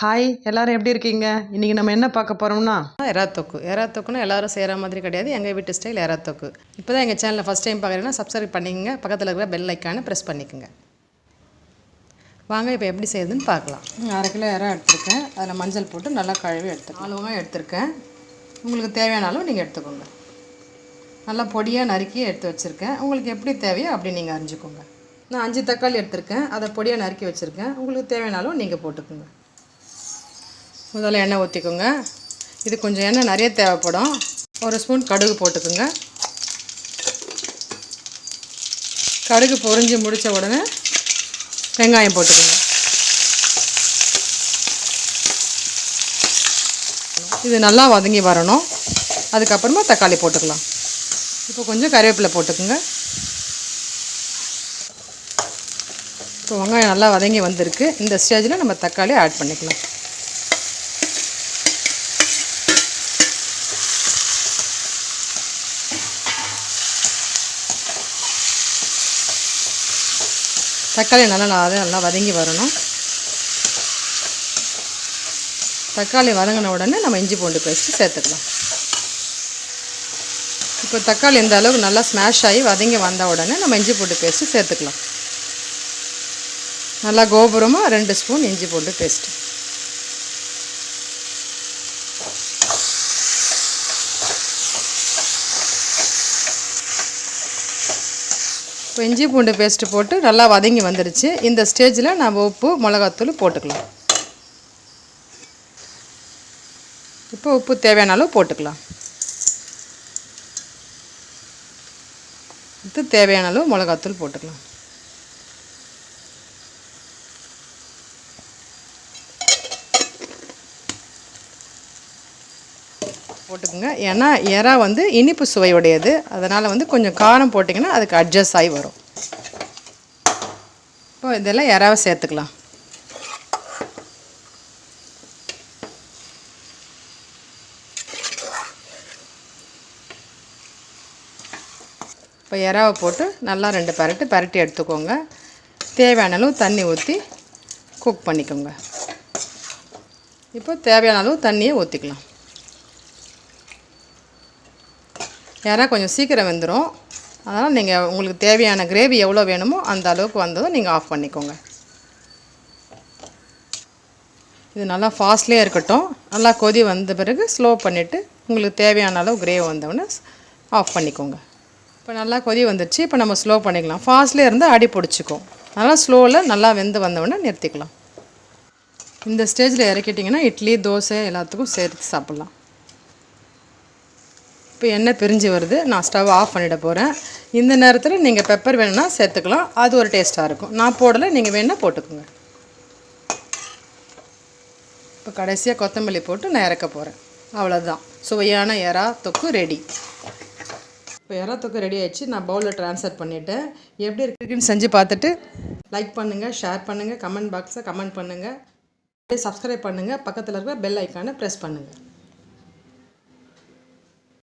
Hi எல்லோரும் எப்படி இருக்கீங்க? இன்றைக்கி நம்ம என்ன பார்க்க போகிறோம்னா எறாத்தொக்குன்னா எல்லோரும் செய்கிற மாதிரி கிடையாது. எங்கள் வீட்டு ஸ்டைல் எறாத்தொக்கு. இப்போ தான் எங்கள் சேனலில் ஃபஸ்ட் டைம் பார்க்குறீங்கன்னா சப்ஸ்கிரைப் பண்ணிக்கங்க. பக்கத்தில் இருக்கிற பெல் ஐக்கானை ப்ரெஸ் பண்ணிக்கோங்க. வாங்க இப்போ எப்படி செய்யுதுன்னு பார்க்கலாம். 1/2 கிலோ எறா எடுத்துருக்கேன். அதில் மஞ்சள் போட்டு நல்லா கழுவி எடுத்துருக்கேன். 4 வெங்காயம் எடுத்துருக்கேன். உங்களுக்கு தேவையான அளவு நீங்கள் எடுத்துக்கோங்க. நல்லா பொடியாக நறுக்கி எடுத்து வச்சுருக்கேன். உங்களுக்கு எப்படி தேவையோ அப்படி நீங்கள் அரிஞ்சிக்கோங்க. நான் 5 தக்காளி எடுத்துருக்கேன். அதை பொடியாக நறுக்கி வச்சுருக்கேன். உங்களுக்கு தேவையான அளவு நீங்கள் போட்டுக்கோங்க. முதல்ல எண்ணெய் ஊற்றிக்கோங்க. இது கொஞ்சம் எண்ணெய் நிறைய தேவைப்படும். 1 ஸ்பூன் கடுகு போட்டுக்கோங்க. கடுகு பொரிஞ்சு முடித்த உடனே வெங்காயம் போட்டுக்கோங்க. இது நல்லா வதங்கி வரணும். அதுக்கப்புறமா தக்காளி போட்டுக்கலாம். இப்போ கொஞ்சம் கருவேப்பிலை போட்டுக்கோங்க. இப்போ வெங்காயம் நல்லா வதங்கி வந்திருக்கு. இந்த ஸ்டேஜில் நம்ம தக்காளி ஆட் பண்ணிக்கலாம். தக்காளி நல்லா வதங்கி வரணும். தக்காளி வதங்கின உடனே நம்ம இஞ்சி பூண்டு பேஸ்ட்டு சேர்த்துக்கலாம். இப்போ தக்காளி இந்த அளவுக்கு நல்லா ஸ்மாஷ் ஆகி வதங்கி வந்த உடனே நம்ம இஞ்சி பூண்டு பேஸ்ட்டு சேர்த்துக்கலாம். நல்லா கோபுரமாக 2 ஸ்பூன் இஞ்சி பூண்டு பேஸ்ட்டு. இப்போ இஞ்சி பூண்டு பேஸ்ட்டு போட்டு நல்லா வதங்கி வந்துடுச்சு. இந்த ஸ்டேஜில் நம்ம உப்பு மிளகாத்தூள் போட்டுக்கலாம். இப்போ உப்பு தேவையான அளவு போட்டுக்கலாம். இது தேவையான அளவு மிளகாத்தூள் போட்டுக்கலாம். போட்டுக்கோங்க. ஏன்னா எறா இனிப்பு சுவையுடையது. அதனால் கொஞ்சம் காரம் போட்டிங்கன்னா அதுக்கு அட்ஜஸ்ட் ஆகி வரும். இப்போ இதெல்லாம் எறாவை சேர்த்துக்கலாம். இப்போ எறாவை போட்டு நல்லா 2 பரட்டி எடுத்துக்கோங்க. தேவையான அளவு தண்ணி ஊற்றி குக் பண்ணிக்கோங்க. இப்போ தேவையான அளவு தண்ணியை ஊற்றிக்கலாம். எறா கொஞ்சம் சீக்கிரம் வெந்துடும். அதனால் நீங்கள் உங்களுக்கு தேவையான கிரேவி எவ்வளோ வேணுமோ அந்த அளவுக்கு வந்ததும் நீங்கள் ஆஃப் பண்ணிக்கோங்க. இது நல்லா ஃபாஸ்ட்லேயே இருக்கட்டும். நல்லா கொதி வந்த பிறகு ஸ்லோ பண்ணிவிட்டு உங்களுக்கு தேவையான அளவு கிரேவி வந்தவுடனே ஆஃப் பண்ணிக்கோங்க. இப்போ நல்லா கொதி வந்துடுச்சு. இப்போ நம்ம ஸ்லோ பண்ணிக்கலாம். ஃபாஸ்ட்லேயே இருந்து அடி பிடிச்சிக்கும். அதனால் ஸ்லோவில் நல்லா வெந்து வந்தவுடனே நிறுத்திக்கலாம். இந்த ஸ்டேஜில் இறக்கிட்டிங்கன்னா இட்லி தோசை எல்லாத்துக்கும் சேர்த்து சாப்பிட்லாம். இப்போ எண்ணெய் பிரிஞ்சு வருது. நான் ஸ்டவ் ஆஃப் பண்ணிட போகிறேன். இந்த நேரத்தில் நீங்கள் பெப்பர் வேணும்னா சேர்த்துக்கலாம். அது ஒரு டேஸ்ட்டாக இருக்கும். நான் போடலை, நீங்கள் வேணுன்னா போட்டுக்கோங்க. இப்போ கடைசியாக கொத்தமல்லி போட்டு நான் இறக்க போகிறேன். அவ்வளோதான், சுவையான எறா தொக்கு ரெடி. இப்போ எறா தொக்கு ரெடி ஆகிடுச்சு. நான் பவுலில் ட்ரான்ஸ்ஃபர் பண்ணிவிட்டேன். எப்படி இருக்குன்னு செஞ்சு பார்த்துட்டு லைக் பண்ணுங்கள், ஷேர் பண்ணுங்கள், கமெண்ட் பாக்ஸில் கமெண்ட் பண்ணுங்கள், சப்ஸ்கிரைப் பண்ணுங்கள், பக்கத்தில் இருக்கிற பெல் ஐக்கானை ப்ரெஸ் பண்ணுங்கள்.